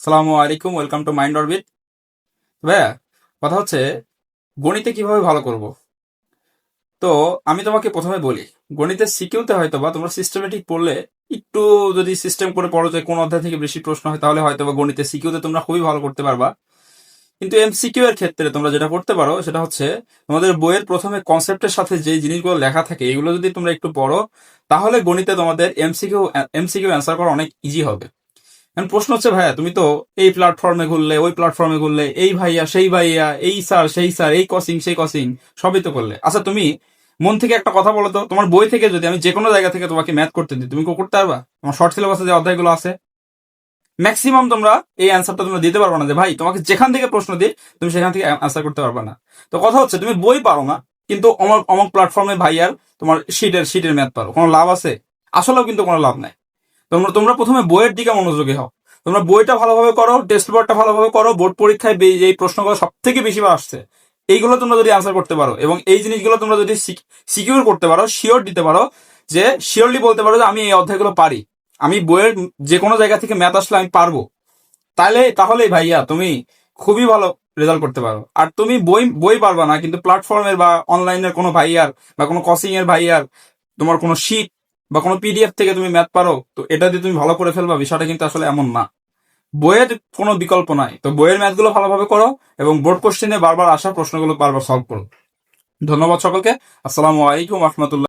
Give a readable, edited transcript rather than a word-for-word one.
সালামু আলাইকুম, welcome to mind orbit. ভাইয়া, কথা হচ্ছে গণিতে কিভাবে ভালো করব। তো আমি তোমাকে প্রথমে বলি, গণিতের সিকিউতে হয়তো বা তোমরা সিস্টেমেটিক পড়লে, একটু যদি সিস্টেম করে পড়ো যে কোন অধ্যায় থেকে বেশি প্রশ্ন হয়, তাহলে হয়তো বা গণিতের সিকিউতে তোমরা খুবই ভালো করতে পারবা। কিন্তু এমসিকিউ এর ক্ষেত্রে তোমরা যেটা করতে পারো সেটা হচ্ছে তোমাদের বইয়ের প্রথমে কনসেপ্টের সাথে যে জিনিসগুলো লেখা থাকে এগুলো যদি তোমরা একটু পড়ো, তাহলে গণিতে তোমাদের এমসিকিউ অ্যান্সার করা অনেক ইজি হবে। এখন প্রশ্ন হচ্ছে, ভাইয়া তুমি তো এই প্ল্যাটফর্মে ঘুরলে, ওই প্ল্যাটফর্মে ঘুরলে, এই ভাইয়া সেই ভাইয়া, এই স্যার সেই স্যার, এই কসিং সেই কসিং, সবই তো করলে। আচ্ছা, তুমি মন থেকে একটা কথা বলো তো, তোমার বই থেকে যদি আমি যে কোনো জায়গা থেকে তোমাকে ম্যাথ করতে দিই, তুমি কি করতে পারবা? তোমার শর্ট সিলেবাসে যে অধ্যায়গুলো আছে, ম্যাক্সিমাম তোমরা এই অ্যান্সারটা তোমরা দিতে পারবে না, যে ভাই তোমাকে যেখান থেকে প্রশ্ন দিই তুমি সেখান থেকে অ্যান্সার করতে পারবে না। তো কথা হচ্ছে তুমি বই পারো না, কিন্তু অমক অমক প্ল্যাটফর্মে ভাইয়ার তোমার শীটের ম্যাথ পারো, কোনো লাভ আছে? আসলেও কিন্তু কোনো লাভ নাই। তোমরা তোমরা প্রথমে বইয়ের দিকে মনোযোগী হও। তোমরা বইটা ভালোভাবে করো, টেস্ট পেপারটা ভালোভাবে করো, বোর্ড পরীক্ষায় এই প্রশ্নগুলো সব থেকে বেশি বার আসছে, এইগুলো তোমরা যদি আনসার করতে পারো এবং এই জিনিসগুলো তোমরা যদি সিকিউর করতে পারো, শিওর দিতে পারো, যে শিওরলি বলতে পারো যে আমি এই অধ্যায়গুলো পারি, আমি বইয়ের যে কোনো জায়গা থেকে ম্যাথ আসলে আমি পারবো, তাহলেই ভাইয়া তুমি খুবই ভালো রেজাল্ট করতে পারো। আর তুমি বই বই পারবা না, কিন্তু প্ল্যাটফর্মের বা অনলাইনের কোনো ভাইয়ার বা কোনো কোচিং এর ভাইয়ার তোমার কোনো শীট বা কোনো পিডিএফ থেকে তুমি ম্যাথ পারো, তো এটা দিয়ে তুমি ভালো করে ফেলবা, বিষয়টা কিন্তু আসলে এমন না। বইয়ের কোনো বিকল্প নাই। তো বইয়ের ম্যাথগুলো ভালোভাবে করো এবং বোর্ড কোশ্চেনে বারবার আসা প্রশ্নগুলো বারবার সলভ করো। ধন্যবাদ সকলকে। আসসালামু আলাইকুম রহমতুল্লাহ।